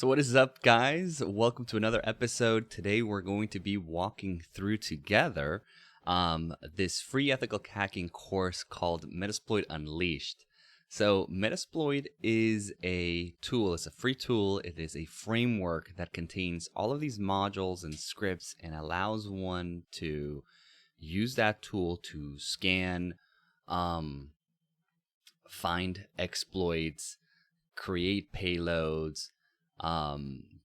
So what is up, guys? Welcome to another episode. Today we're going to be walking through together this free ethical hacking course called Metasploit Unleashed. So Metasploit is a tool, it's a free tool, it is a framework that contains all of these modules and scripts and allows one to use that tool to scan, find exploits, create payloads,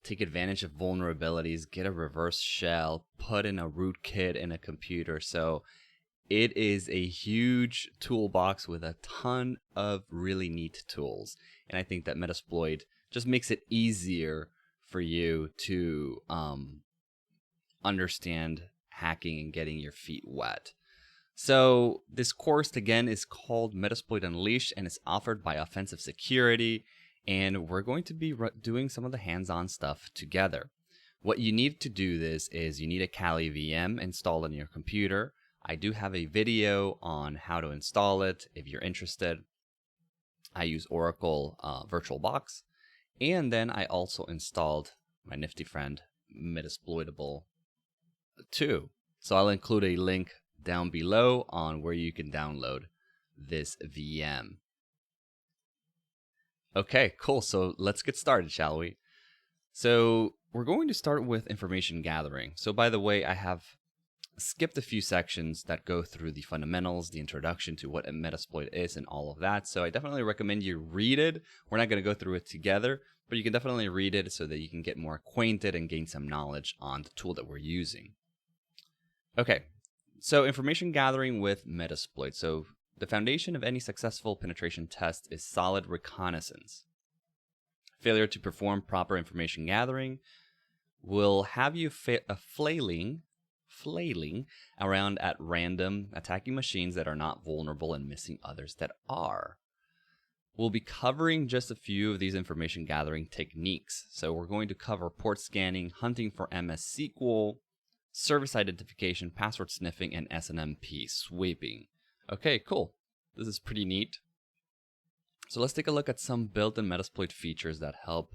take advantage of vulnerabilities, get a reverse shell, put in a rootkit in a computer. So it is a huge toolbox with a ton of really neat tools. And I think that Metasploit just makes it easier for you to understand hacking and getting your feet wet. So this course, again, is called Metasploit Unleashed, and it's offered by Offensive Security. And we're going to be doing some of the hands-on stuff together. What you need to do this is you need a Kali VM installed on your computer. I do have a video on how to install it if you're interested. I use Oracle VirtualBox. And then I also installed my nifty friend Metasploitable too. So I'll include a link down below on where you can download this VM. Okay, cool. So let's get started, shall we? So we're going to start with information gathering. So by the way, I have skipped a few sections that go through the fundamentals, the introduction to what a Metasploit is and all of that. So I definitely recommend you read it. We're not going to go through it together, but you can definitely read it so that you can get more acquainted and gain some knowledge on the tool that we're using. Okay, so information gathering with Metasploit. So the foundation of any successful penetration test is solid reconnaissance. Failure to perform proper information gathering will have you flailing around at random, attacking machines that are not vulnerable and missing others that are. We'll be covering just a few of these information gathering techniques. So we're going to cover port scanning, hunting for MS SQL, service identification, password sniffing, and SNMP sweeping. Okay, cool. This is pretty neat. So let's take a look at some built-in Metasploit features that help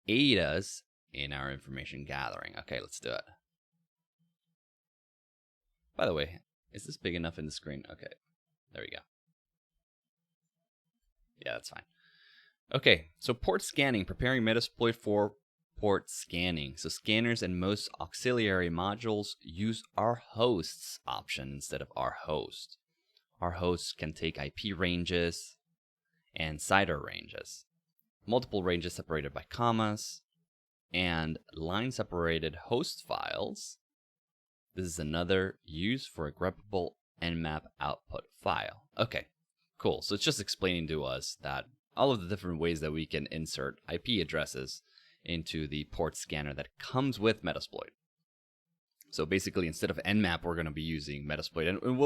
aid us in our information gathering. Okay, let's do it. By the way, is this big enough in the screen? Okay, there we go. Yeah, that's fine. Okay, so port scanning, preparing Metasploit for port scanning. So scanners and most auxiliary modules use our hosts option instead of our host. Our hosts can take IP ranges and CIDR ranges, multiple ranges separated by commas, and line-separated host files. This is another use for a greppable Nmap output file. Okay, cool. So it's just explaining to us that all of the different ways that we can insert IP addresses into the port scanner that comes with Metasploit. So basically, instead of Nmap, we're going to be using Metasploit, and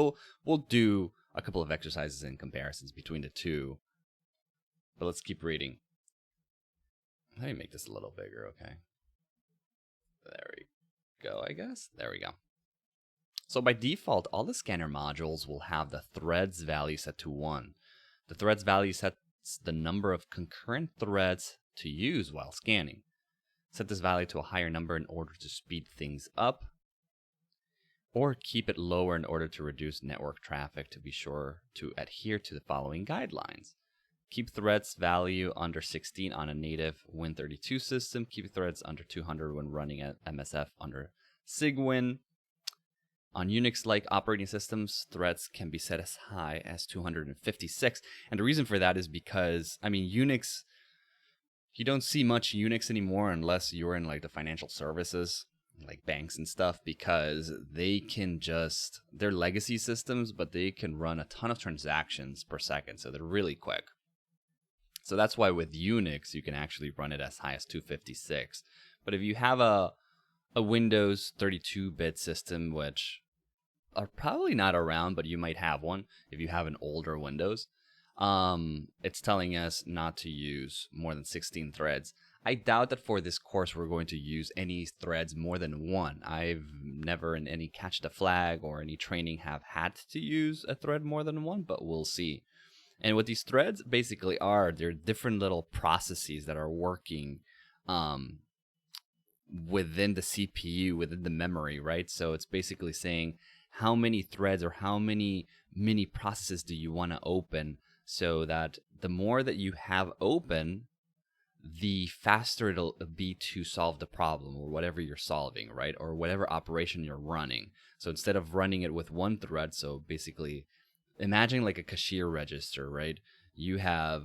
we'll do a couple of exercises and comparisons between the two. But let's keep reading. Let me make this a little bigger, okay? There we go, I guess. There we go. So by default, all the scanner modules will have the threads value set to 1. The threads value sets the number of concurrent threads to use while scanning. Set this value to a higher number in order to speed things up, or keep it lower in order to reduce network traffic. To be sure to adhere to the following guidelines. Keep threads value under 16 on a native Win32 system. Keep threads under 200 when running at MSF under Cygwin. On Unix-like operating systems, threads can be set as high as 256. And the reason for that is because, I mean, Unix, you don't see much Unix anymore unless you're in like the financial services, like banks and stuff, because they can just, they're legacy systems, but they can run a ton of transactions per second. So they're really quick. So that's why with Unix, you can actually run it as high as 256. But if you have a Windows 32-bit system, which are probably not around, but you might have one if you have an older Windows, it's telling us not to use more than 16 threads. I doubt that for this course we're going to use any threads more than 1. I've never in any catch the flag or any training have had to use a thread more than 1, but we'll see. And what these threads basically are, they're different little processes that are working within the CPU, within the memory, right? So it's basically saying how many threads or how many mini processes do you want to open, so that the more that you have open, the faster it'll be to solve the problem or whatever you're solving, right? Or whatever operation you're running. So instead of running it with one thread, so basically imagine like a cashier register, right? You have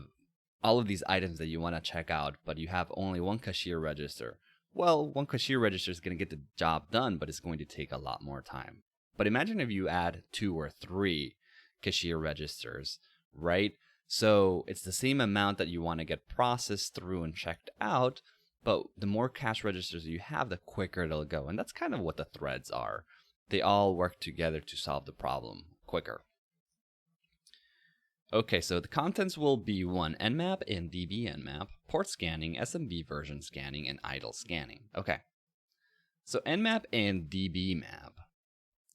all of these items that you want to check out, but you have only one cashier register. Well, one cashier register is going to get the job done, but it's going to take a lot more time. But imagine if you add 2 or 3 cashier registers, right? So it's the same amount that you want to get processed through and checked out, but the more cash registers you have, the quicker it'll go. And that's kind of what the threads are. They all work together to solve the problem quicker. Okay, so the contents will be 1. Nmap and Dbma, port scanning, Smb version scanning, and idle scanning. Okay, so Nmap and Dbma.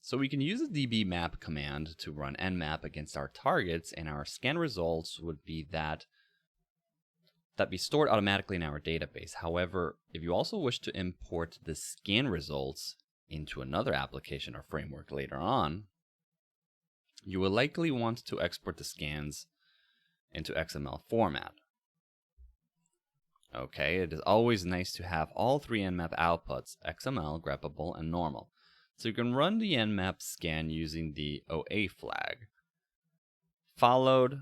So we can use the dbmap command to run nmap against our targets, and our scan results would be that be stored automatically in our database. However, if you also wish to import the scan results into another application or framework later on, you will likely want to export the scans into XML format. Okay, it is always nice to have all 3 Nmap outputs, XML, greppable, and normal. So you can run the Nmap scan using the OA flag. Followed,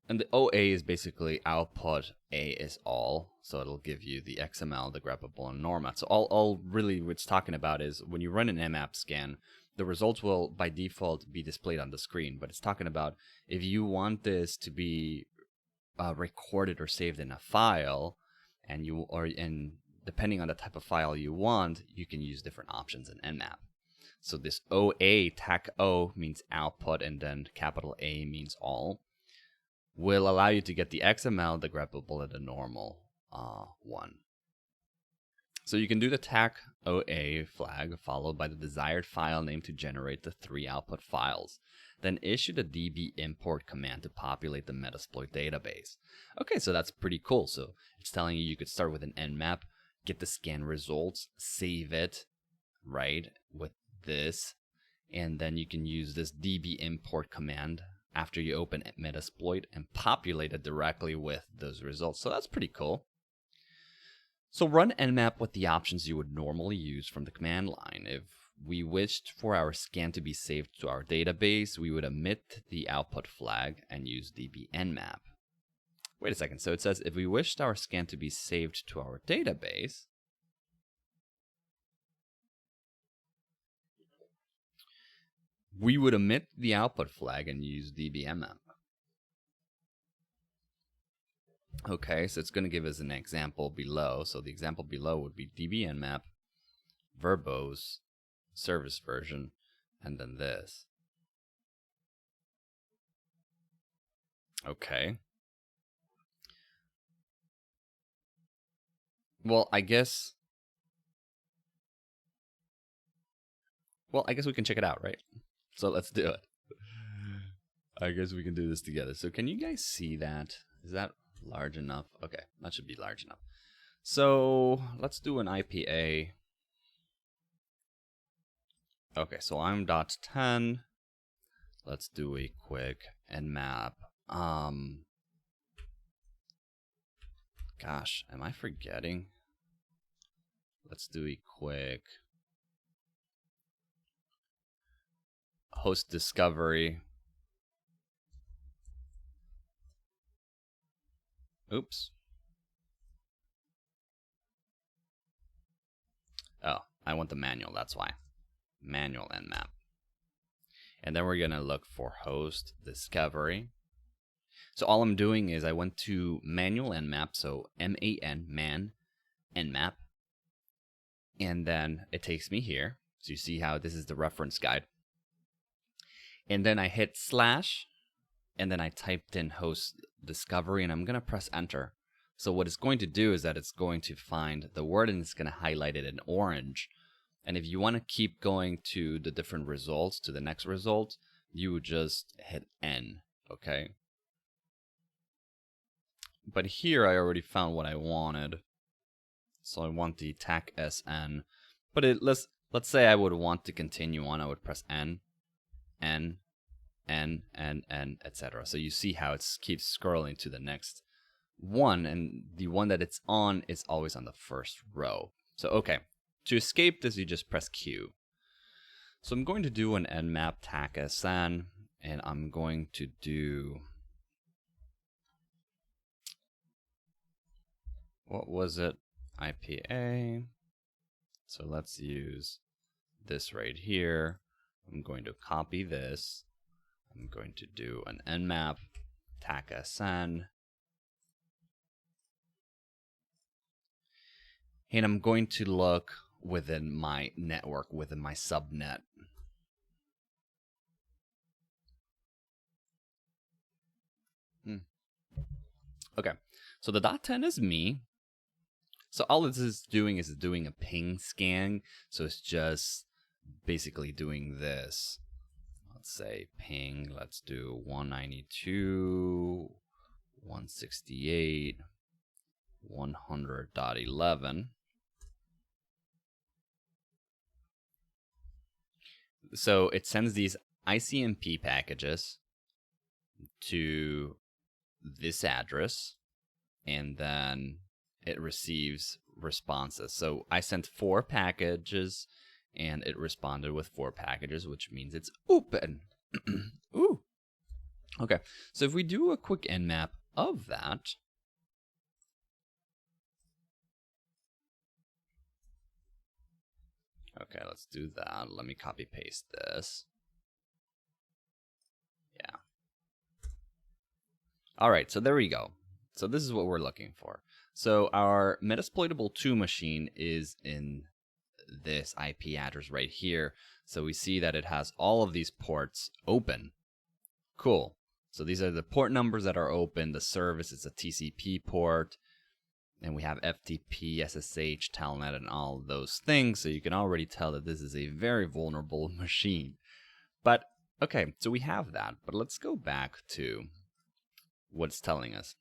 and the OA is basically output A is all, so it'll give you the XML, the greppable, and normal. So all really what it's talking about is when you run an Nmap scan, the results will by default be displayed on the screen, but it's talking about if you want this to be recorded or saved in a file, and depending on the type of file you want, you can use different options in Nmap. So this OA, tag O means output, and then capital A means all, will allow you to get the XML, the greppable, and the normal one. So you can do the tag OA flag followed by the desired file name to generate the 3 output files. Then issue the db import command to populate the Metasploit database. Okay, so that's pretty cool. So it's telling you could start with an Nmap, get the scan results, save it, right, with this, and then you can use this db import command after you open Metasploit and populate it directly with those results. So that's pretty cool. So run Nmap with the options you would normally use from the command line. If we wished for our scan to be saved to our database, we would omit the output flag and use dbnmap. Wait a second, so it says if we wished our scan to be saved to our database, we would omit the output flag and use dbnmap. Okay, so it's going to give us an example below. So the example below would be dbnmap, verbose, service version, and then this. Okay. Well, I guess we can check it out, right? So let's do it. I guess we can do this together. So can you guys see that? Is that large enough? Okay, that should be large enough. So let's do an IPA. Okay, so I'm .10. Let's do a quick nmap. Gosh, am I forgetting? Let's do a quick host discovery. Oops. Oh, I want the manual, that's why. Manual nmap. And then we're going to look for host discovery. So all I'm doing is I went to manual nmap, so M-A-N, man, nmap. And then it takes me here. So you see how this is the reference guide. And then I hit /, and then I typed in host discovery, and I'm going to press enter. So what it's going to do is that it's going to find the word, and it's going to highlight it in orange. And if you want to keep going to the different results, to the next result, you would just hit N, okay? But here I already found what I wanted. So I want the TAC SN, but let's say I would want to continue on. I would press N, N, N, N, N, etc. So you see how it keeps scrolling to the next one, and the one that it's on is always on the first row. So okay, to escape this, you just press Q. So I'm going to do an Nmap TAC SN, and I'm going to do, what was it? IPA. So let's use this right here. I'm going to copy this. I'm going to do an Nmap TAC SN. And I'm going to look within my network, within my subnet. Okay, so the .10 is me. So all this is doing a ping scan. So it's just basically doing this. Let's say ping, let's do 192.168.100.11. So it sends these ICMP packages to this address, and then it receives responses. So I sent 4 packages, and it responded with 4 packages, which means it's open. Ooh. Okay, so if we do a quick nmap of that, okay, let's do that. Let me copy paste this. Yeah. All right, so there we go. So this is what we're looking for. So our Metasploitable 2 machine is in this IP address right here. So we see that it has all of these ports open. Cool. So these are the port numbers that are open. The service is a TCP port. And we have FTP, SSH, Telnet, and all those things. So you can already tell that this is a very vulnerable machine. But, okay, so we have that. But let's go back to what it's telling us.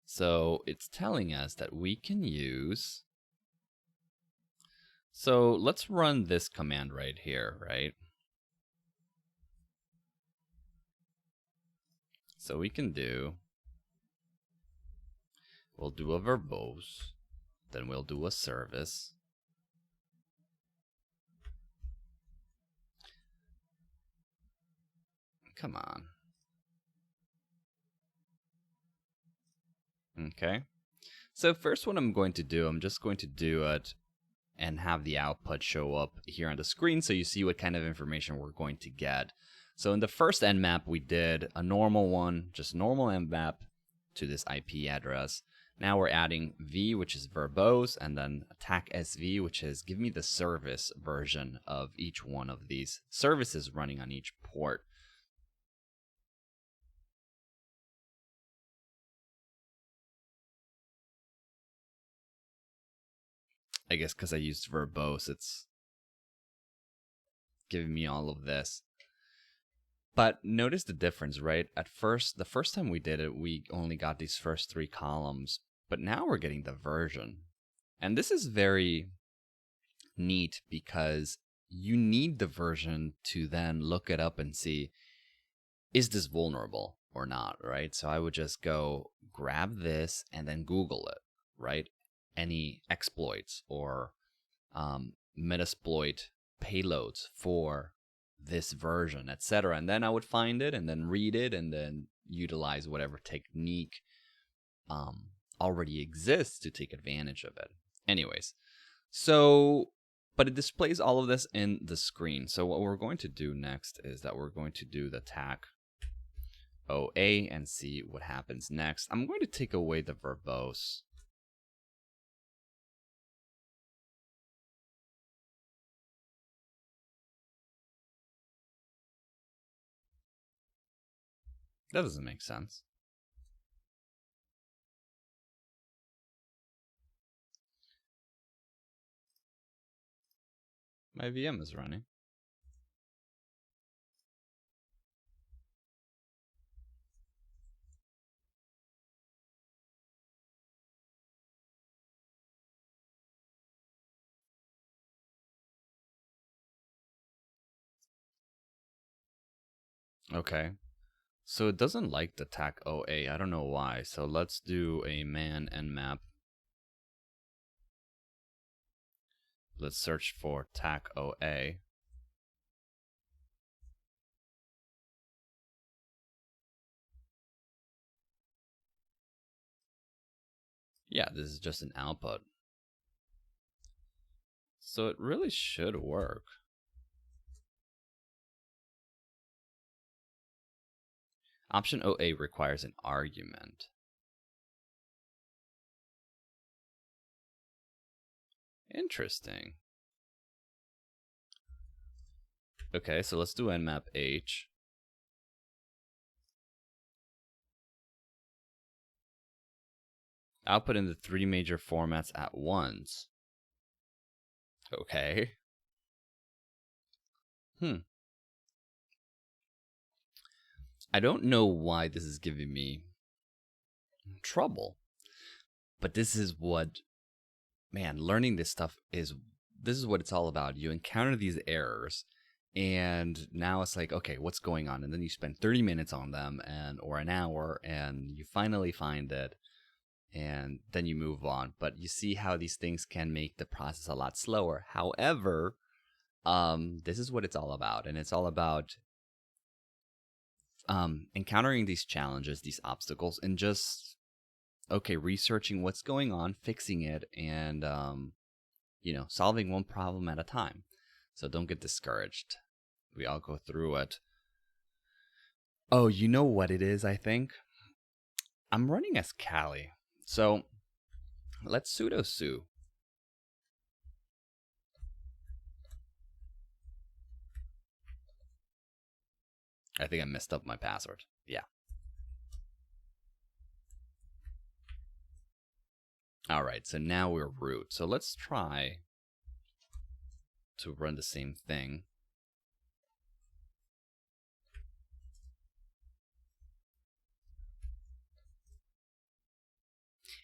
So it's telling us that we can use... So let's run this command right here, right? So we can do... We'll do a verbose, then we'll do a service. Come on. Okay. So first what I'm going to do, I'm just going to do it and have the output show up here on the screen so you see what kind of information we're going to get. So in the first nmap we did a normal one, just normal nmap to this IP address. Now we're adding v, which is verbose, and then attack sv, which is give me the service version of each one of these services running on each port. I guess because I used verbose, it's giving me all of this. But notice the difference, right? At first, the first time we did it, we only got these first 3 columns, but now we're getting the version. And this is very neat because you need the version to then look it up and see, is this vulnerable or not, right? So I would just go grab this and then Google it, right? Any exploits or Metasploit payloads for this version, etc. And then I would find it and then read it and then utilize whatever technique already exists to take advantage of it. Anyways, so, but it displays all of this in the screen. So what we're going to do next is that we're going to do the TAC OA and see what happens next. I'm going to take away the verbose. That doesn't make sense. My VM is running. Okay. So it doesn't like the TAC OA. I don't know why. So let's do a man nmap. Let's search for TAC OA. Yeah, this is just an output. So it really should work. Option OA requires an argument. Interesting. Okay, so let's do nmap h. Output in the 3 major formats at once. Okay. I don't know why this is giving me trouble. But this is what, man, learning this stuff this is what it's all about. You encounter these errors and now it's like, okay, what's going on? And then you spend 30 minutes on them or an hour and you finally find it and then you move on. But you see how these things can make the process a lot slower. However, this is what it's all about. And it's all about encountering these challenges, these obstacles, and just, okay, researching what's going on, fixing it, and, solving one problem at a time. So don't get discouraged. We all go through it. Oh, you know what it is, I think? I'm running as Kali. So let's sudo su. I think I messed up my password. Yeah. All right, so now we're root. So let's try to run the same thing.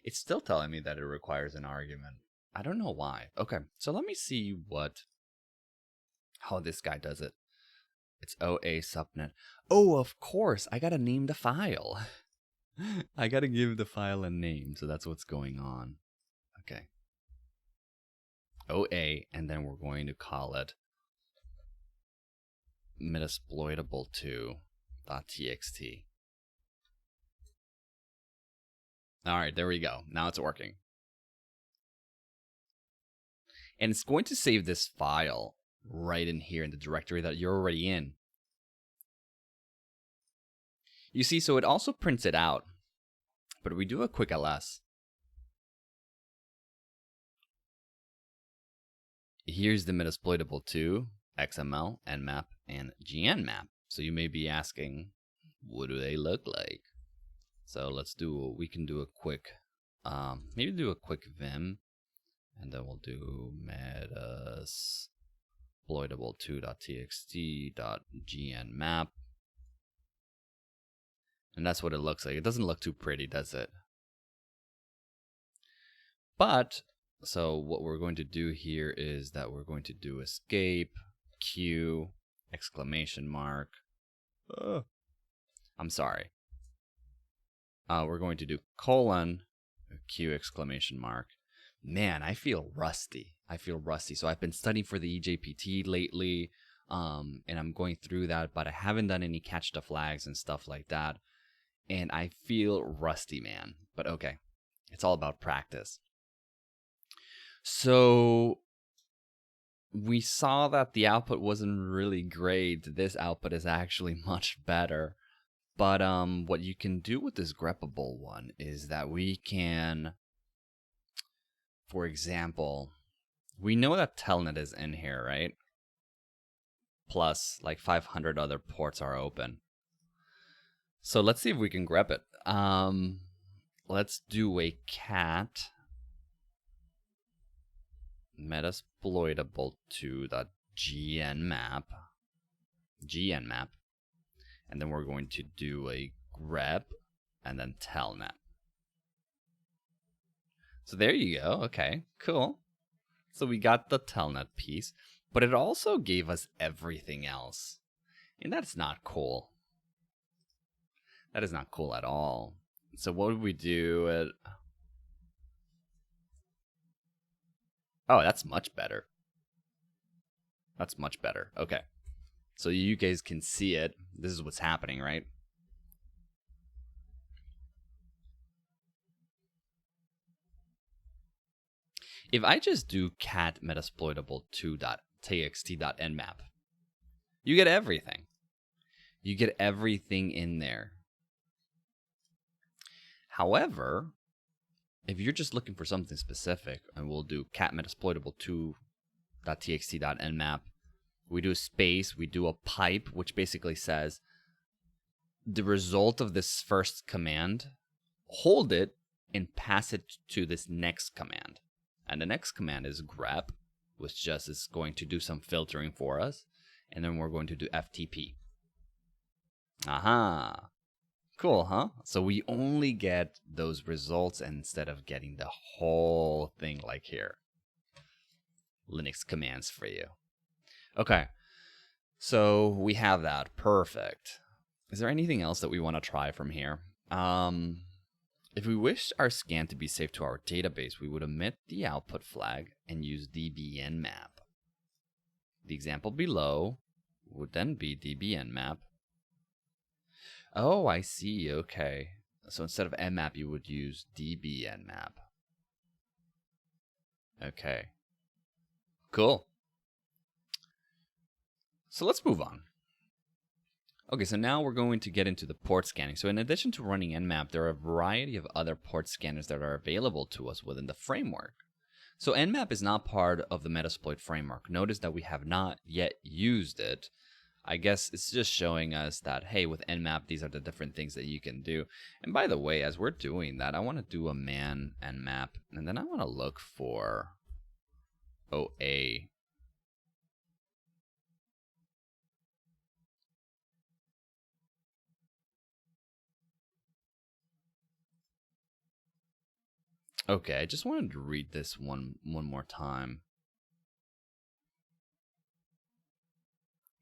It's still telling me that it requires an argument. I don't know why. Okay, so let me see how this guy does it. It's OA subnet. Oh, of course, I gotta name the file. I gotta give the file a name, so that's what's going on. Okay. OA, and then we're going to call it Metasploitable2.txt. Alright, there we go. Now it's working. And it's going to save this file right in here in the directory that you're already in. You see, so it also prints it out. But we do a quick ls. Here's the Metasploitable2, XML, Nmap, and Gnmap. So you may be asking, what do they look like? So we can do a quick, maybe do a quick vim, and then we'll do Metasploitable2.txt.gnmap. And that's what it looks like. It doesn't look too pretty, does it? But, so what we're going to do here is that we're going to do escape, Q, exclamation mark. I'm sorry. We're going to do colon, Q, exclamation mark. Man, I feel rusty. So I've been studying for the EJPT lately, and I'm going through that, but I haven't done any catch the flags and stuff like that. And I feel rusty, man. But okay, it's all about practice. So we saw that the output wasn't really great. This output is actually much better. But what you can do with this greppable one is that we can, for example, we know that telnet is in here, right? Plus like 500 other ports are open. So let's see if we can grep it. Let's do a cat Metasploitable2.gnmap, and then we're going to do a grep and then telnet. So there you go. Okay, cool. So we got the telnet piece, but it also gave us everything else, and that's not cool. That is not cool at all. So what would we do? Oh, that's much better. That's much better. Okay. So you guys can see it. This is what's happening, right? If I just do cat metasploitable 2.txt.nmap, you get everything. You get everything in there. However, if you're just looking for something specific, and we'll do cat metasploitable 2.txt.nmap, we do a space, we do a pipe, which basically says the result of this first command, hold it and pass it to this next command. And the next command is grep, which just is going to do some filtering for us. And then we're going to do ftp. Aha. Cool, huh? So we only get those results instead of getting the whole thing like here. Linux commands for you. Okay. So we have that. Perfect. Is there anything else that we want to try from here? If we wish our scan to be saved to our database, we would omit the output flag and use dbnmap. The example below would then be dbnmap. Oh, I see. Okay. So instead of nmap, you would use dbnmap. Okay. Cool. So let's move on. Okay, so now we're going to get into the port scanning. So in addition to running Nmap, there are a variety of other port scanners that are available to us within the framework. So Nmap is not part of the Metasploit framework. Notice that we have not yet used it. I guess it's just showing us that, hey, with Nmap, these are the different things that you can do. And by the way, as we're doing that, I want to do a man Nmap, and then I want to look for OA. Okay, I just wanted to read this one more time.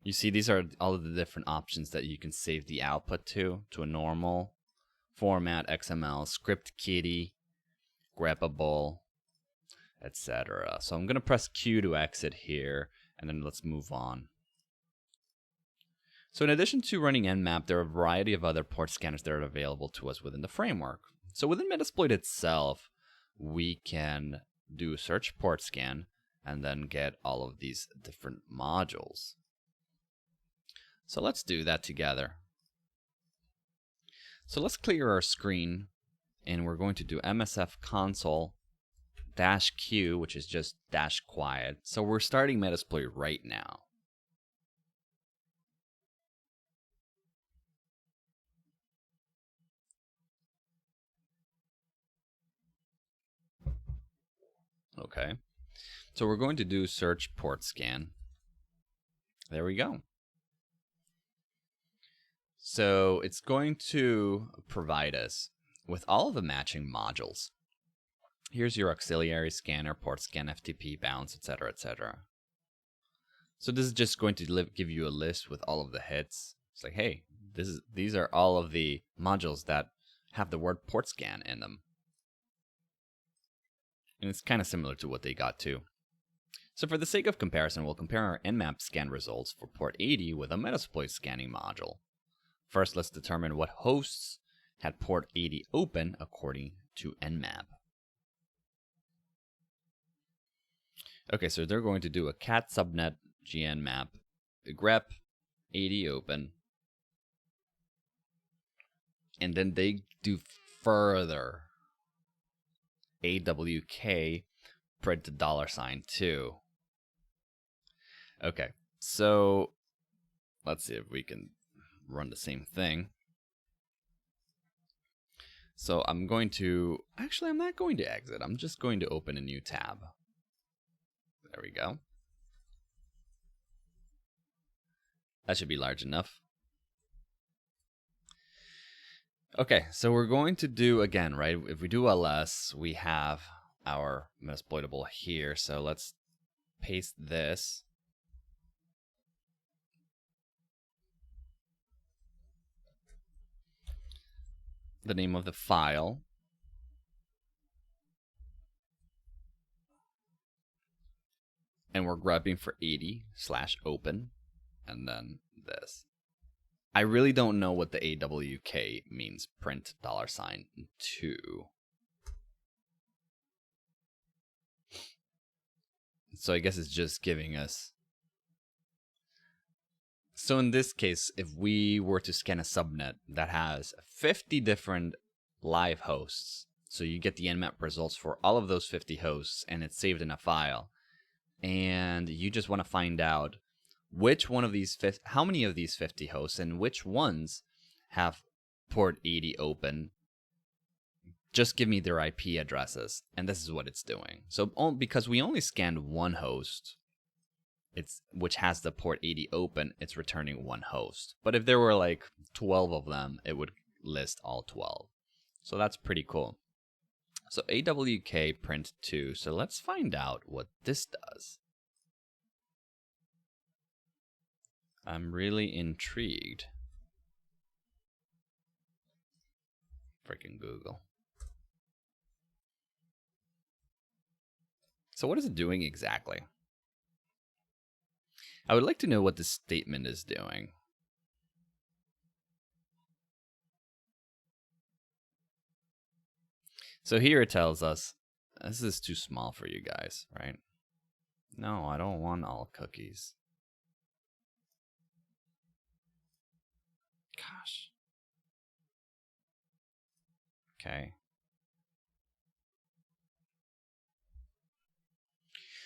You see, these are all of the different options that you can save the output to a normal format, XML, script kiddie, greppable, etc. So I'm going to press Q to exit here, and then let's move on. So in addition to running Nmap, there are a variety of other port scanners that are available to us within the framework. So within Metasploit itself, we can do a search port scan and then get all of these different modules. So let's do that together. So let's clear our screen, and we're going to do MSF console -q, which is just -quiet. So we're starting Metasploit right now. Okay. So we're going to do search port scan. There we go. So it's going to provide us with all of the matching modules. Here's your auxiliary scanner, port scan, FTP, bounce, etc., etc. So this is just going to give you a list with all of the hits. It's like, hey, these are all of the modules that have the word port scan in them. And it's kind of similar to what they got too. So for the sake of comparison, we'll compare our Nmap scan results for port 80 with a Metasploit scanning module. First, let's determine what hosts had port 80 open according to Nmap. Okay, so they're going to do a cat subnet gnmap, grep 80 open, and then they do further awk print the $2. Okay, so let's see if we can run the same thing. So I'm going to, actually I'm not going to exit, I'm just going to open a new tab. There we go. That should be large enough. Okay, so we're going to do again, right? If we do ls, we have our Metasploitable here. So let's paste this. the name of the file, and we're grabbing for 80/open, and then this. I really don't know what the AWK means, print $2. So I guess it's just giving us. So in this case, if we were to scan a subnet that has 50 different live hosts, so you get the Nmap results for all of those 50 hosts, and it's saved in a file, and you just want to find out which one of these, how many of these 50 hosts and which ones have port 80 open, just give me their IP addresses. And this is what it's doing. So because we only scanned one host, which has the port 80 open, it's returning one host. But if there were like 12 of them, it would list all 12. So that's pretty cool. So AWK print 2. So let's find out what this does. I'm really intrigued. Freaking Google. So what is it doing exactly? I would like to know what this statement is doing. So here it tells us, this is too small for you guys, right? No, I don't want all cookies. Gosh. Okay.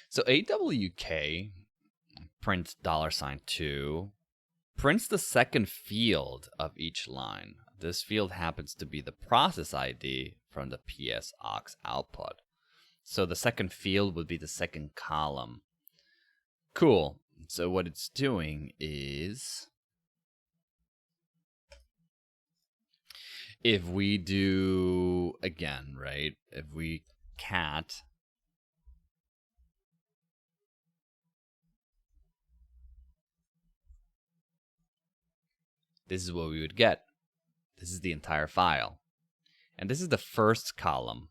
So AWK print $2 prints the second field of each line. This field happens to be the process ID from the PS aux output. So the second field would be the second column. Cool. So what it's doing is, if we do, again, right, if we cat this is what we would get. This is the entire file. And this is the first column.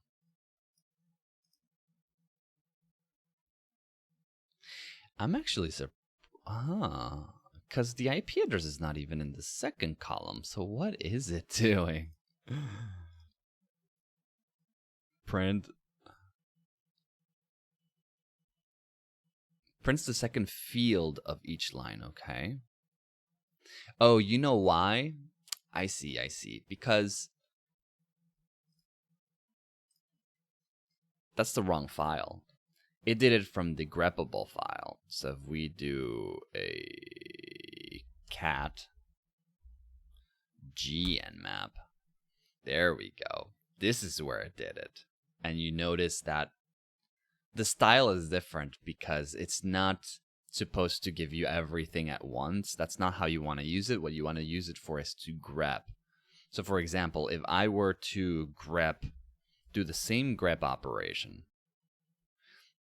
I'm actually surprised. Because the IP address is not even in the second column. So what is it doing? Prints the second field of each line, okay? Oh, you know why? I see. Because that's the wrong file. It did it from the greppable file. So if we do a cat Nmap, there we go. This is where it did it. And you notice that the style is different because it's not supposed to give you everything at once. That's not how you want to use it. What you want to use it for is to grep. So for example, if I were to do the same grep operation,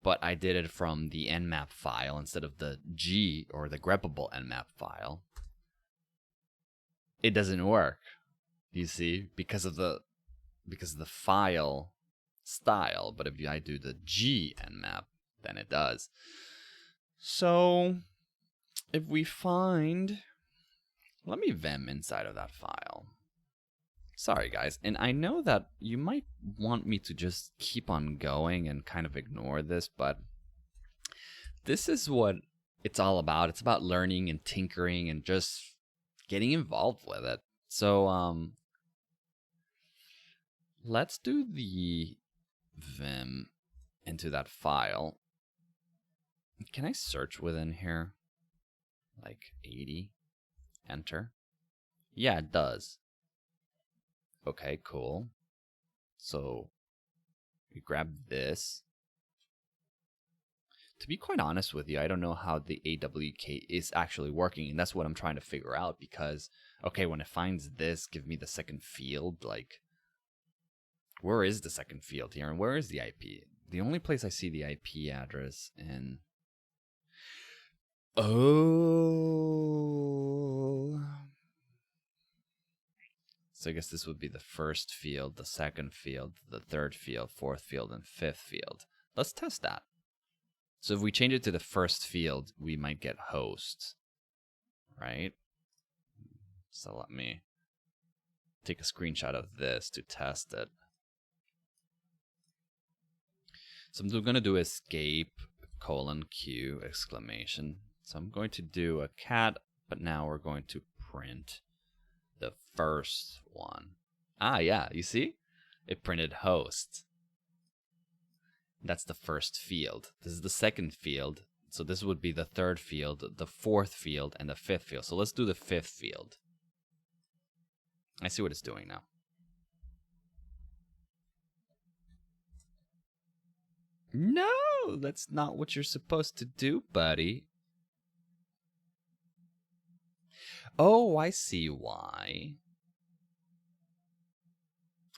but I did it from the Nmap file instead of the G or the greppable Nmap file, it doesn't work. You see, because of the file style. But if I do the G Nmap, then it does. So if we find, let me vim inside of that file. Sorry, guys. And I know that you might want me to just keep on going and kind of ignore this, but this is what it's all about. It's about learning and tinkering and just getting involved with it. So let's do the vim into that file. Can I search within here? Like 80? Enter. Yeah, it does. Okay, cool. So we grab this. To be quite honest with you, I don't know how the AWK is actually working, and that's what I'm trying to figure out, because, okay, when it finds this, give me the second field, like, where is the second field here, and where is the IP? The only place I see the IP address in... Oh... So I guess this would be the first field, the second field, the third field, fourth field, and fifth field. Let's test that. So if we change it to the first field, we might get host, right? So let me take a screenshot of this to test it. So I'm going to do escape :q exclamation. So I'm going to do a cat, but now we're going to print the first one. Ah, yeah, you see? It printed host. That's the first field. This is the second field. So this would be the third field, the fourth field, and the fifth field. So let's do the fifth field. I see what it's doing now. No, that's not what you're supposed to do, buddy. Oh, I see why.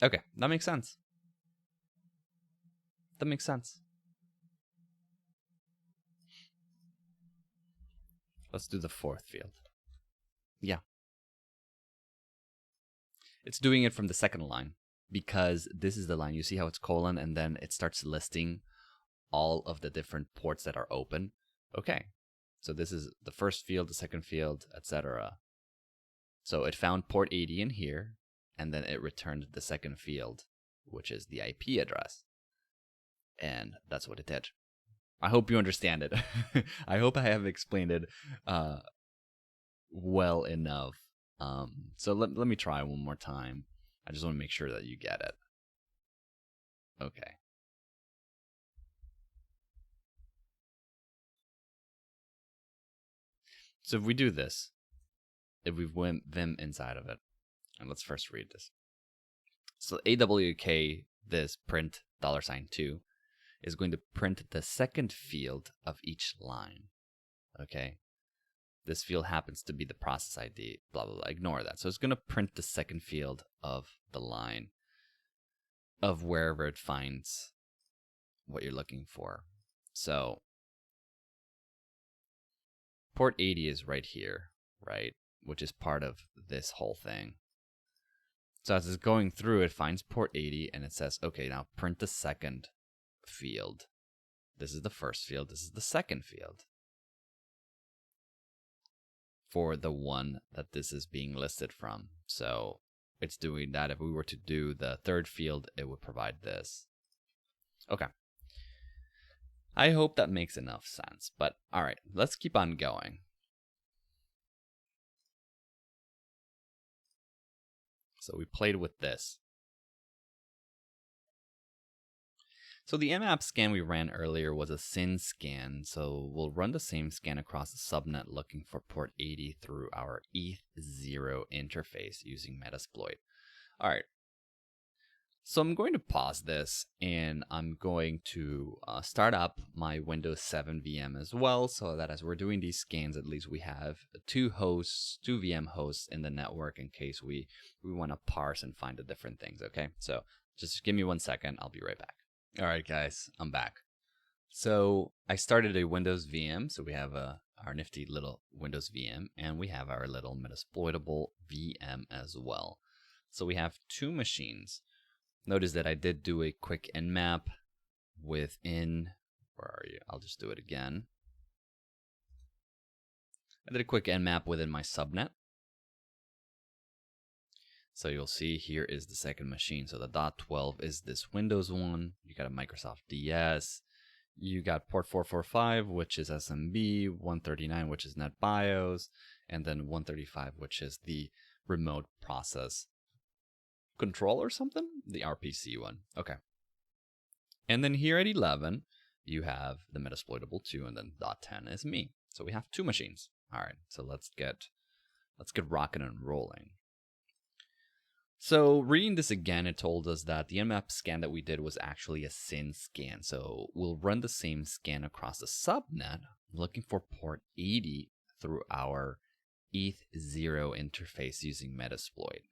Okay, that makes sense. That makes sense. Let's do the fourth field. Yeah. It's doing it from the second line because this is the line. You see how it's colon and then it starts listing all of the different ports that are open. Okay. So this is the first field, the second field, etc. So it found port 80 in here, and then it returned the second field, which is the IP address. And that's what it did. I hope you understand it. I hope I have explained it well enough. So let me try one more time. I just want to make sure that you get it. Okay. So if we do this, if we win Vim inside of it, and let's first read this. So AWK, this print $2, is going to print the second field of each line. Okay. This field happens to be the process ID, blah, blah, blah. Ignore that. So it's going to print the second field of the line of wherever it finds what you're looking for. So port 80 is right here, right? Which is part of this whole thing. So as it's going through, it finds port 80 and it says, okay, now print the second field. This is the first field. This is the second field for the one that this is being listed from. So it's doing that. If we were to do the third field, it would provide this. Okay. I hope that makes enough sense. But all right, let's keep on going. So we played with this. So the Nmap scan we ran earlier was a SYN scan, so we'll run the same scan across the subnet looking for port 80 through our ETH0 interface using Metasploit. All right, so I'm going to pause this and I'm going to start up my Windows 7 VM as well, so that as we're doing these scans, at least we have two VM hosts in the network in case we want to parse and find the different things, okay? So just give me 1 second, I'll be right back. All right, guys, I'm back. So I started a Windows VM. So we have our nifty little Windows VM, and we have our little Metasploitable VM as well. So we have two machines. Notice that I did do a quick nmap within, where are you? I'll just do it again. I did a quick nmap within my subnet. So you'll see here is the second machine. So the .12 is this Windows one. You got a Microsoft DS. You got port 445, which is SMB, 139, which is NetBIOS, and then 135, which is the remote process control or something? The RPC one. Okay. And then here at 11, you have the Metasploitable 2, and then .10 is me. So we have two machines. All right. So let's get rocking and rolling. So reading this again, it told us that the Nmap scan that we did was actually a SYN scan. So we'll run the same scan across the subnet, looking for port 80 through our ETH0 interface using Metasploit.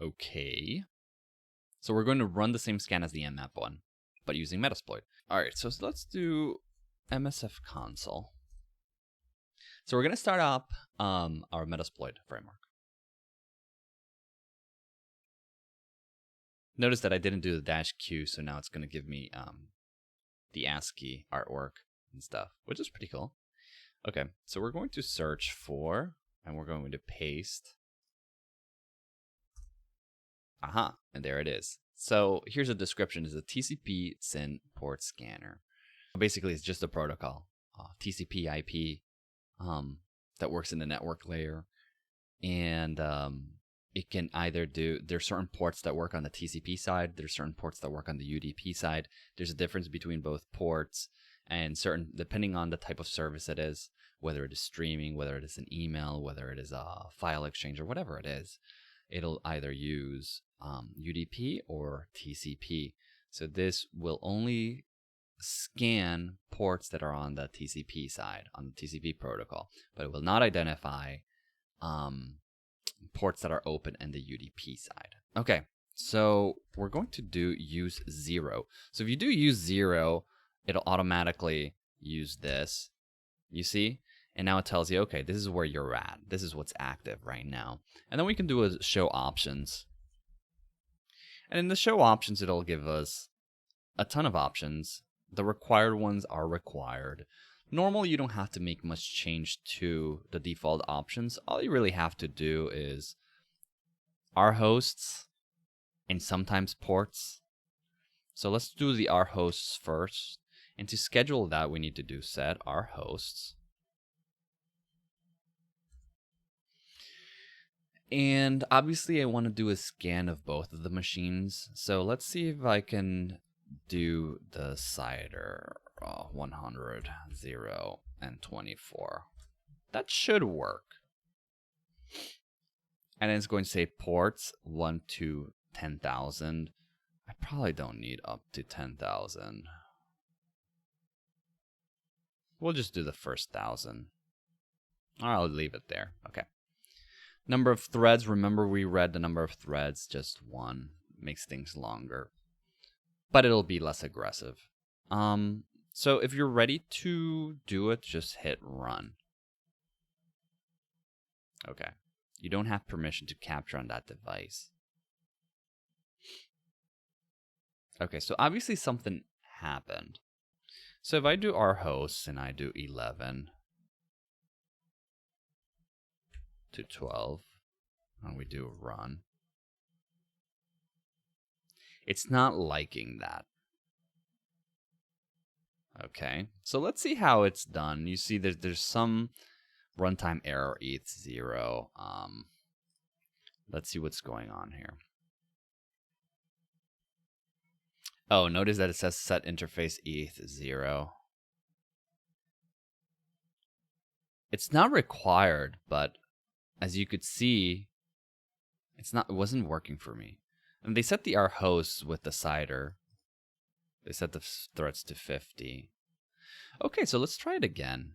Okay. So we're going to run the same scan as the Nmap one, but using Metasploit. All right, so let's do MSF console. So we're going to start up our Metasploit framework. Notice that I didn't do the -Q, so now it's going to give me the ASCII artwork and stuff, which is pretty cool. Okay, so we're going to search for, and we're going to paste. Aha, and there it is. So here's a description. It's a TCP SYN port scanner. Basically, it's just a protocol, TCP IP, that works in the network layer. And it can either do, there's certain ports that work on the TCP side, there's certain ports that work on the UDP side. There's a difference between both ports, and certain, depending on the type of service it is, whether it is streaming, whether it is an email, whether it is a file exchange, or whatever it is, it'll either use UDP or TCP. So this will only scan ports that are on the TCP side, on the TCP protocol, but it will not identify ports that are open in the UDP side. Okay, so we're going to do use 0. So if you do use 0, it'll automatically use this, you see? And now it tells you, okay, this is where you're at. This is what's active right now. And then we can do a show options. And in the show options, it'll give us a ton of options. The required ones are required. Normally, you don't have to make much change to the default options. All you really have to do is our hosts and sometimes ports. So let's do the our hosts first. And to schedule that, we need to do set our hosts. And obviously, I want to do a scan of both of the machines. So let's see if I can do the CIDR 100, 0, and 24. That should work. And then it's going to say ports 1 to 10,000. I probably don't need up to 10,000. We'll just do the first 1,000. I'll leave it there. Okay. Number of threads. Remember, we read the number of threads, just 1. Makes things longer, but it'll be less aggressive. So if you're ready to do it, just hit run. Okay. You don't have permission to capture on that device. Okay, so obviously something happened. So if I do our hosts and I do 11 to 12, and we do run, it's not liking that. Okay, so let's see how it's done. You see there's some runtime error, ETH0. Let's see what's going on here. Oh, notice that it says set interface ETH0. It's not required, but as you could see, it wasn't working for me. And they set the R hosts with the CIDR. They set the threads to 50. Okay, so let's try it again.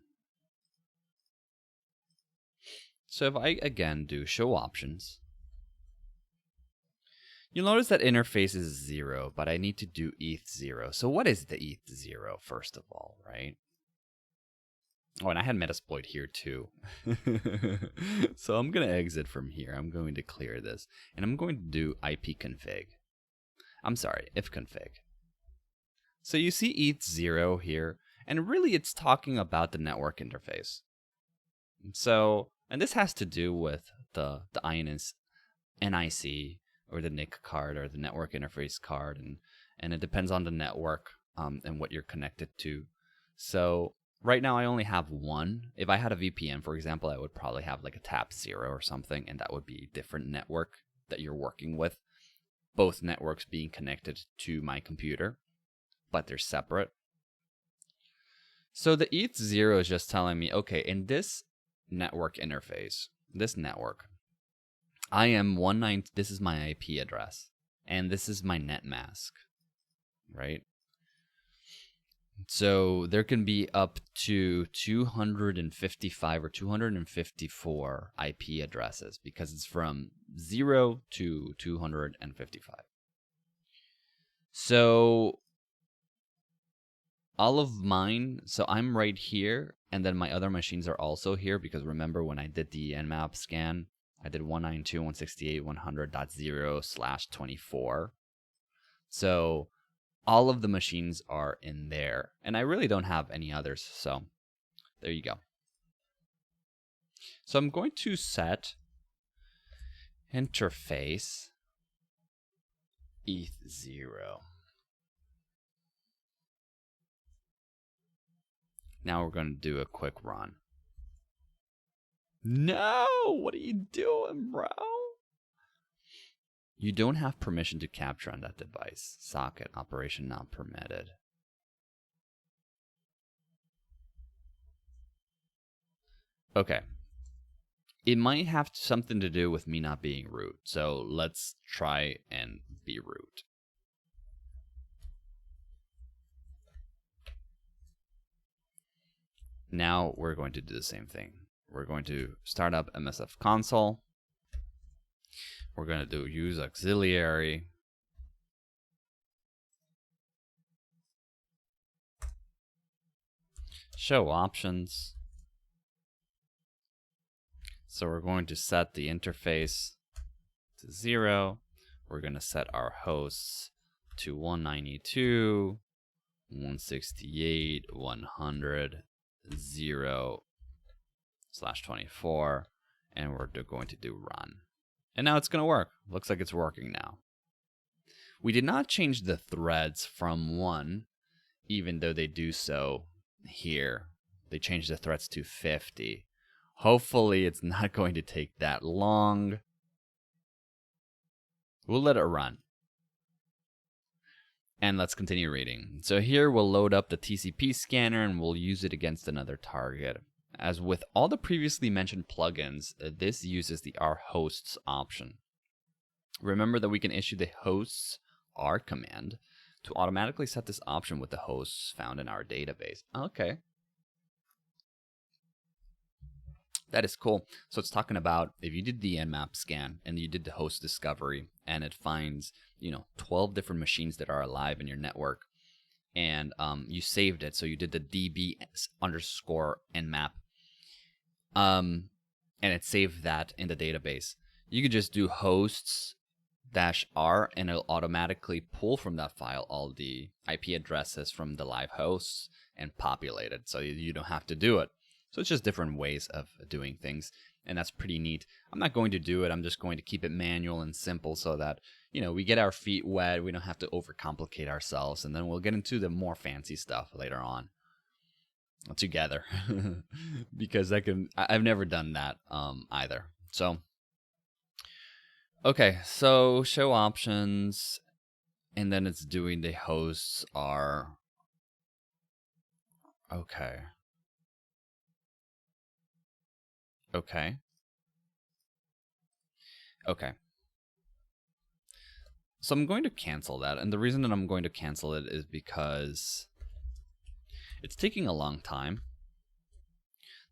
So if I again do show options, you'll notice that interface is 0, but I need to do ETH0. So what is the ETH0 first of all, right? Oh, and I had Metasploit here too. So I'm going to exit from here. I'm going to clear this. And I'm going to do ipconfig. I'm sorry, ifconfig. So you see ETH0 here. And really it's talking about the network interface. So, and this has to do with the NIC or the NIC card or the network interface card. And it depends on the network and what you're connected to. So right now I only have one. If I had a VPN, for example, I would probably have like a tap 0 or something, and that would be a different network that you're working with. Both networks being connected to my computer, but they're separate. So the ETH0 is just telling me, okay, in this network interface, this network, I am 19, this is my IP address, and this is my net mask, right? So there can be up to 255 or 254 IP addresses because it's from 0 to 255. So all of mine, so I'm right here, and then my other machines are also here because remember when I did the Nmap scan, I did 192.168.100.0/24. So all of the machines are in there. And I really don't have any others. So there you go. So I'm going to set interface ETH0. Now we're going to do a quick run. No! What are you doing, bro? You don't have permission to capture on that device. Socket operation not permitted. Okay. It might have something to do with me not being root. So let's try and be root. Now we're going to do the same thing. We're going to start up MSF console. We're going to do use auxiliary. Show options. So we're going to set the interface to 0. We're going to set our hosts to 192.168.100.0/24, and we're going to do run. And now it's going to work. Looks like it's working now. We did not change the threads from 1, even though they do so here. They changed the threads to 50. Hopefully it's not going to take that long. We'll let it run. And let's continue reading. So here we'll load up the TCP scanner and we'll use it against another target. As with all the previously mentioned plugins, this uses the rhosts option. Remember that we can issue the hosts R command to automatically set this option with the hosts found in our database. Okay. That is cool. So it's talking about if you did the Nmap scan and you did the host discovery and it finds, 12 different machines that are alive in your network, and you saved it. So you did the db_nmap, and it saved that in the database. You could just do hosts-r and it'll automatically pull from that file all the IP addresses from the live hosts and populate it. So you don't have to do it. So it's just different ways of doing things, and that's pretty neat. I'm not going to do it. I'm just going to keep it manual and simple so that, we get our feet wet. We don't have to overcomplicate ourselves, and then we'll get into the more fancy stuff later on together because I've never done that either. So, okay, so show options, and then it's doing the hosts are okay. Okay. So I'm going to cancel that. And the reason that I'm going to cancel it is because it's taking a long time.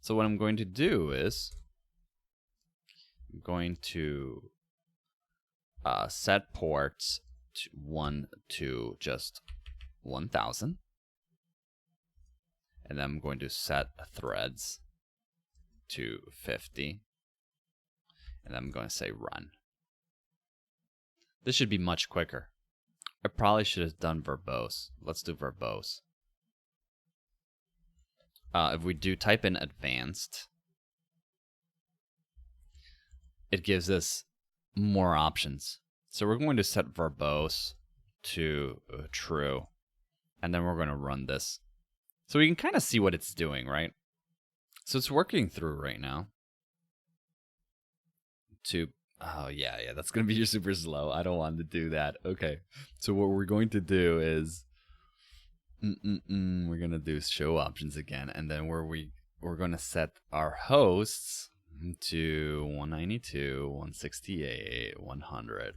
So what I'm going to do is I'm going to set ports to just 1000. And then I'm going to set threads to 50, and I'm going to say run. This should be much quicker. I probably should have done verbose. Let's do verbose. If we do type in advanced, it gives us more options. So we're going to set verbose to true, and then we're going to run this. So we can kind of see what it's doing, right? So it's working through right now. Oh yeah, that's going to be super slow. I don't want to do that. Okay, so what we're going to do is, we're going to do show options again, and then we're going to set our hosts to 192.168.100.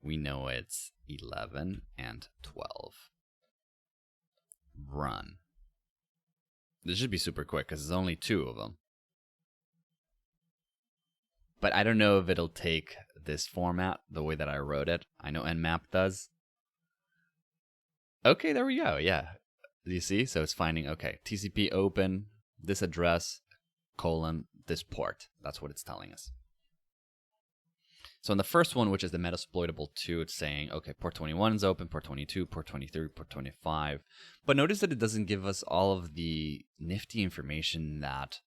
We know it's 11 and 12. Run. This should be super quick because there's only 2 of them. But I don't know if it'll take this format the way that I wrote it. I know Nmap does. Okay, there we go. Yeah. Do you see? So it's finding, okay, TCP open, this address, : this port. That's what it's telling us. So in the first one, which is the Metasploitable 2, it's saying, okay, port 21 is open, port 22, port 23, port 25. But notice that it doesn't give us all of the nifty information that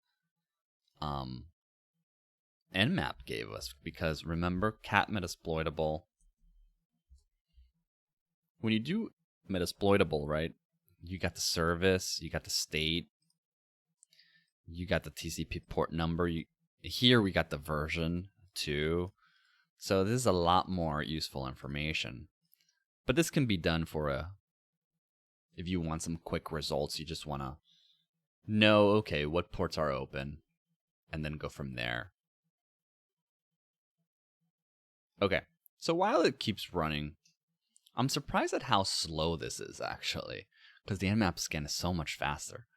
Nmap gave us. Because remember, cat Metasploitable, when you do Metasploitable, right, you got the service, you got the state, you got the TCP port number. Here we got the version too. So this is a lot more useful information. But this can be done for if you want some quick results, you just want to know, okay, what ports are open, and then go from there. Okay, so while it keeps running, I'm surprised at how slow this is actually, because the Nmap scan is so much faster.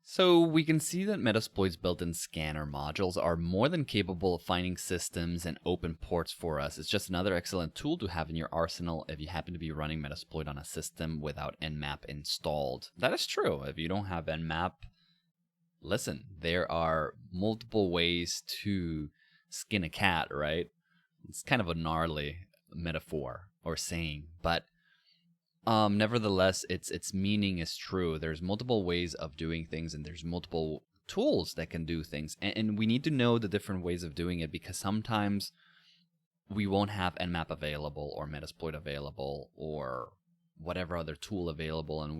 So we can see that Metasploit's built-in scanner modules are more than capable of finding systems and open ports for us. It's just another excellent tool to have in your arsenal if you happen to be running Metasploit on a system without Nmap installed. That is true. If you don't have Nmap, listen, there are multiple ways to skin a cat, right? It's kind of a gnarly metaphor or saying, but nevertheless, its meaning is true. There's multiple ways of doing things, and there's multiple tools that can do things. And we need to know the different ways of doing it, because sometimes we won't have Nmap available or Metasploit available or whatever other tool available. And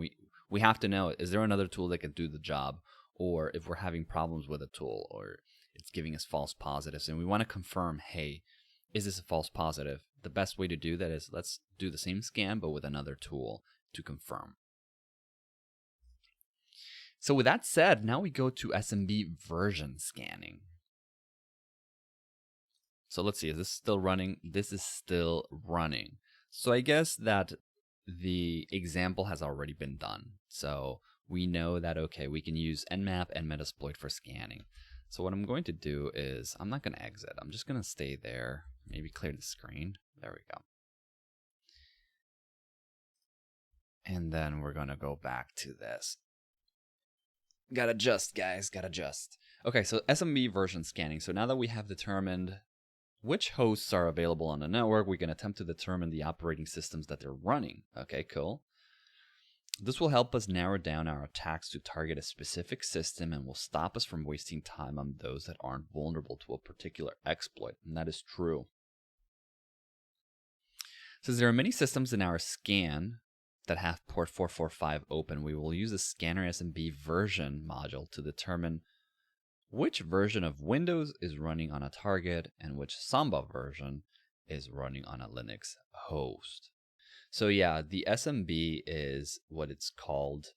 we have to know, is there another tool that can do the job? Or if we're having problems with a tool or it's giving us false positives, and we want to confirm, hey, is this a false positive? The best way to do that is let's do the same scan, but with another tool to confirm. So with that said, now we go to Smb Version Scanning. So let's see, is this still running? This is still running. So I guess that the example has already been done. So we know that, okay, we can use Nmap and Metasploit for scanning. So what I'm going to do is, I'm not going to exit. I'm just going to stay there. Maybe clear the screen. There we go. And then we're going to go back to this. Gotta adjust, guys. Gotta adjust. Okay, so Smb version scanning. So now that we have determined which hosts are available on the network, we can attempt to determine the operating systems that they're running. Okay, cool. This will help us narrow down our attacks to target a specific system and will stop us from wasting time on those that aren't vulnerable to a particular exploit. And that is true. Since there are many systems in our scan that have port 445 open, we will use the scanner Smb version module to determine which version of Windows is running on a target and which Samba version is running on a Linux host. So yeah, the Smb is what it's called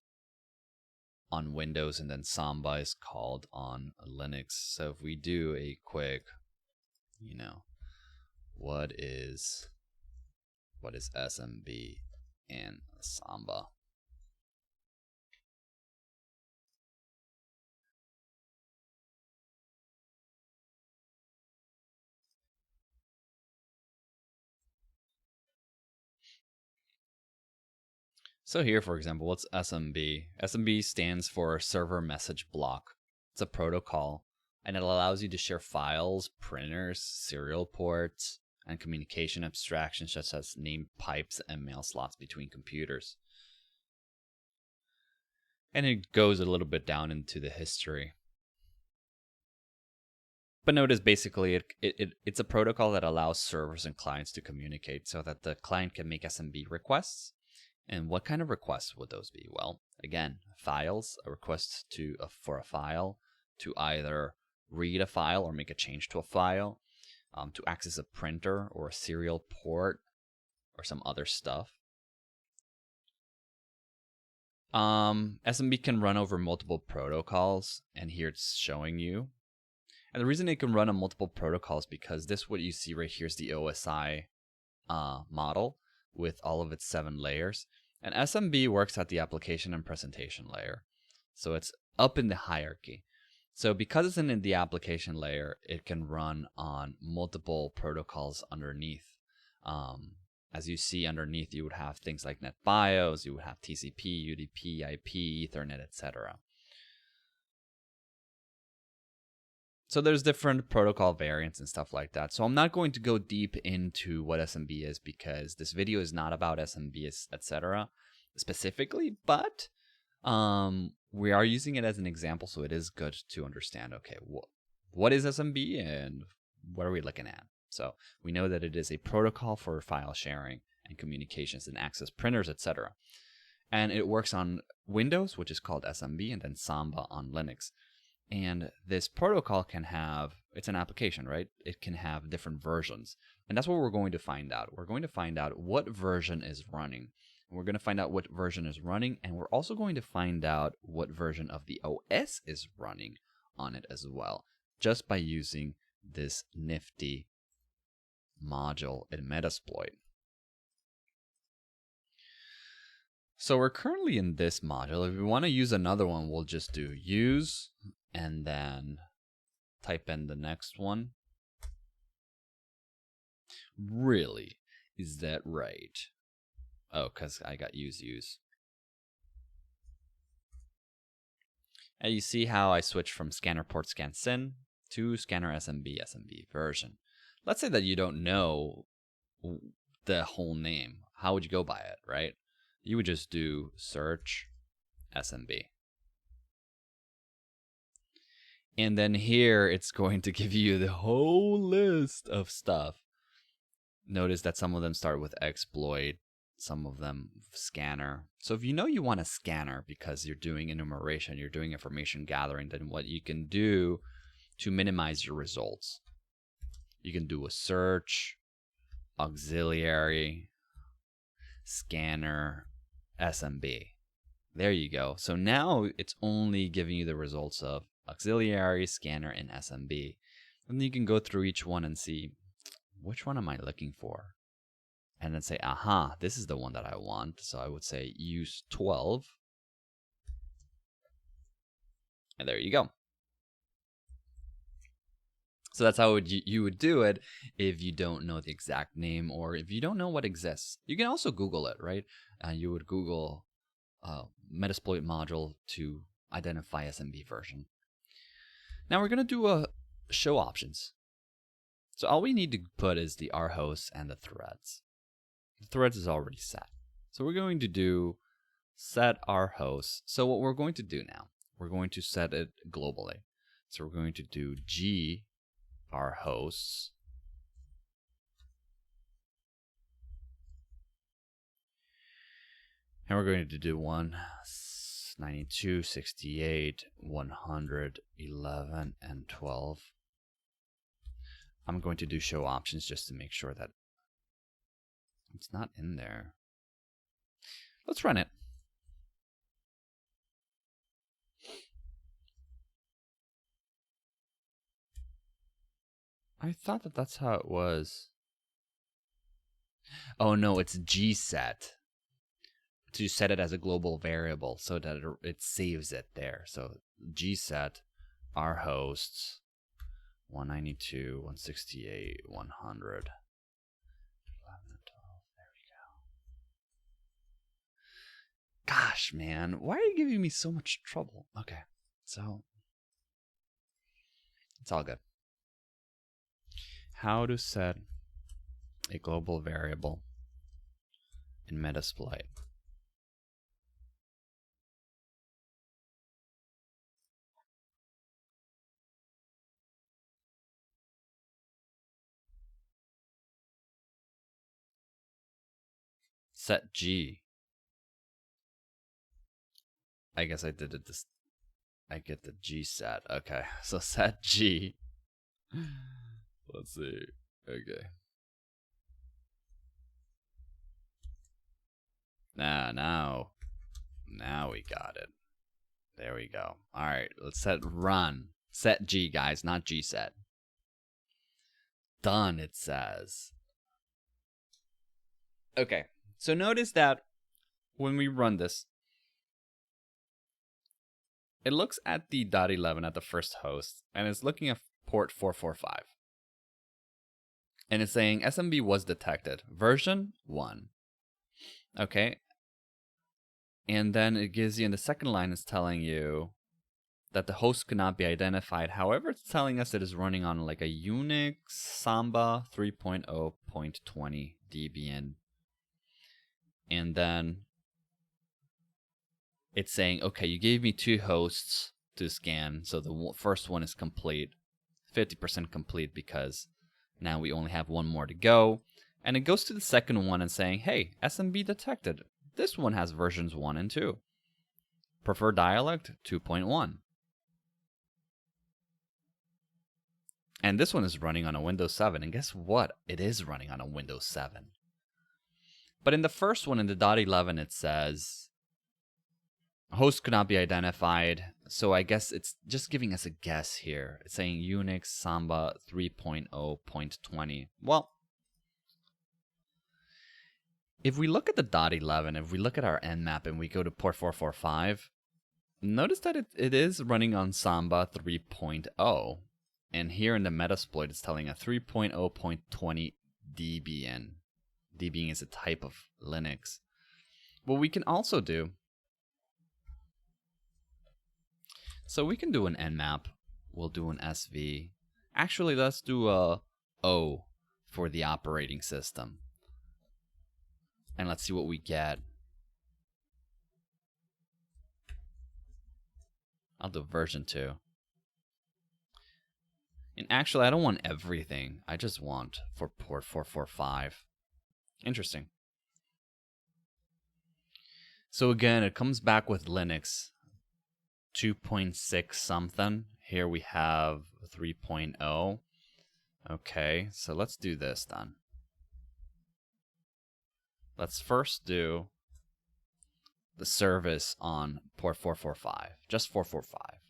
on Windows, and then Samba is called on Linux. So if we do a quick, what is Smb and Samba? So here, for example, what's Smb? Smb stands for Server Message Block. It's a protocol, and it allows you to share files, printers, serial ports, and communication abstractions such as name pipes and mail slots between computers. And it goes a little bit down into the history. But notice basically it's a protocol that allows servers and clients to communicate so that the client can make Smb requests. And what kind of requests would those be? Well, again, files, a request for a file, to either read a file or make a change to a file, to access a printer or a serial port or some other stuff. Smb can run over multiple protocols, and here it's showing you. And the reason it can run on multiple protocols because this, what you see right here, is the OSI model with all of its 7 layers. And Smb works at the application and presentation layer. So it's up in the hierarchy. So because it's in the application layer, it can run on multiple protocols underneath. As you see underneath, you would have things like NetBIOS, you would have TCP, UDP, IP, Ethernet, etc. So there's different protocol variants and stuff like that. So I'm not going to go deep into what SMB is because this video is not about SMB, etc. specifically, but we are using it as an example, so it is good to understand, okay, what is SMB and what are we looking at? So we know that it is a protocol for file sharing and communications and access printers, etc. And it works on Windows, which is called SMB, and then Samba on Linux. And this protocol can have, it's an application, right? It can have different versions. And that's what we're going to find out. We're going to find out what version is running. We're going to find out what version is running, and we're also going to find out what version of the OS is running on it as well, just by using this nifty module in Metasploit. So we're currently in this module. If we want to use another one, we'll just do use and then type in the next one. Really? Is that right? Oh, because I got use. And you see how I switched from scanner port scan syn to scanner SMB version. Let's say that you don't know the whole name. How would you go by it, right? You would just do search SMB. And then here it's going to give you the whole list of stuff. Notice that some of them start with exploit, some of them scanner. So if you know you want a scanner because you're doing enumeration, you're doing information gathering, then what you can do to minimize your results, you can do a search, auxiliary, scanner, SMB. There you go. So now it's only giving you the results of auxiliary, scanner, and SMB. And you can go through each one and see, which one am I looking for? And then say, aha, this is the one that I want. So I would say use 12. And there you go. So that's how you would do it if you don't know the exact name or if you don't know what exists. You can also Google it, right? You would Google Metasploit module to identify SMB version. Now we're going to do a show options. So all we need to put is the R hosts and the threads. The threads is already set. So we're going to do set R hosts. So what we're going to do now, we're going to set it globally. So we're going to do G R hosts. And we're going to do 192, 68, 100, 11, and 12. I'm going to do show options just to make sure that it's not in there. Let's run it. I thought that that's how it was. Oh no, it's gset. To set it as a global variable so that it saves it there. So gset our hosts 192, 168, 100, 11, 12. There we go. Gosh, man, why are you giving me so much trouble? Okay, so it's all good. How to set a global variable in Metasploit. Set G. I guess I did it this. I get the G set. Okay, so set G. Let's see. Okay. Now we got it. There we go. All right, let's set run. Set G, guys, not G set. Done, it says. Okay, so notice that when we run this, it looks at the .11 at the first host, and it's looking at port 445. And it's saying SMB was detected, version 1. Okay. And then it gives you in the second line, it's telling you that the host could not be identified. However, it's telling us it is running on like a Unix Samba 3.0.20 Debian. And then it's saying, okay, you gave me 2 hosts to scan. So the first one is complete, 50% complete, because now we only have 1 more to go. And it goes to the second one and saying, hey, SMB detected. This one has versions 1 and 2. Preferred dialect 2.1. And this one is running on a Windows 7. And guess what? It is running on a Windows 7. But in the first one, in the .11, it says host could not be identified. So I guess it's just giving us a guess here. It's saying Unix Samba 3.0.20. Well, if we look at the .11, if we look at our Nmap and we go to port 445, notice that it is running on Samba 3.0. And here in the Metasploit, it's telling a 3.0.20 Debian. Debian is a type of Linux. What we can also do, so we can do an Nmap. We'll do an SV. Actually, let's do a O for the operating system. And let's see what we get. I'll do version 2. And actually, I don't want everything. I just want for port 445. Interesting. So again, it comes back with Linux 2.6 something. Here we have 3.0. Okay, so let's do this then. Let's first do the service on port 445, just 445.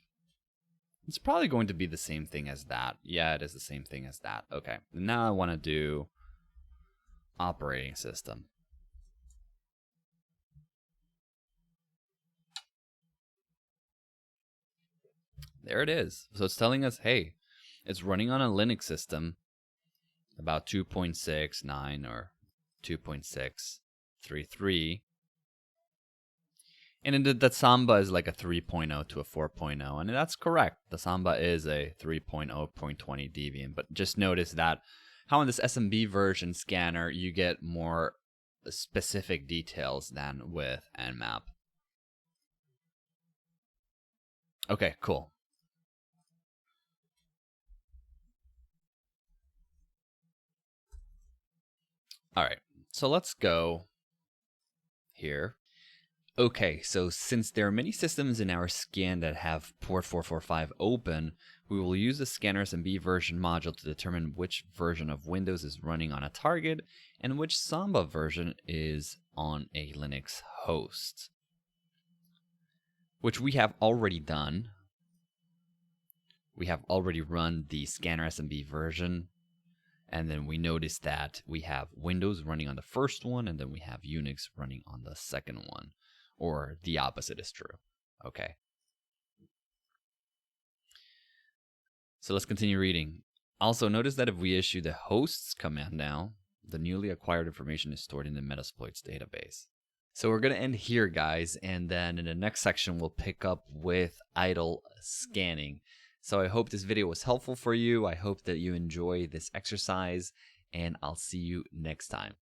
It's probably going to be the same thing as that. Yeah, it is the same thing as that. Okay, now I want to do operating system. There it is. So it's telling us, hey, it's running on a Linux system about 2.69 or 2.633. And that Samba is like a 3.0 to a 4.0. And that's correct. The Samba is a 3.0.20 Debian. But just notice that how in this SMB version scanner, you get more specific details than with Nmap. Okay, cool. All right, so let's go here. Okay, so since there are many systems in our scan that have port 445 open, we will use the scanner Smb version module to determine which version of Windows is running on a target and which Samba version is on a Linux host, which we have already done. We have already run the scanner Smb version, and then we notice that we have Windows running on the first one, and then we have Unix running on the second one. Or the opposite is true. Okay. So let's continue reading. Also, notice that if we issue the hosts command now, the newly acquired information is stored in the Metasploit's database. So we're going to end here, guys, and then in the next section, we'll pick up with idle scanning. So I hope this video was helpful for you. I hope that you enjoy this exercise, and I'll see you next time.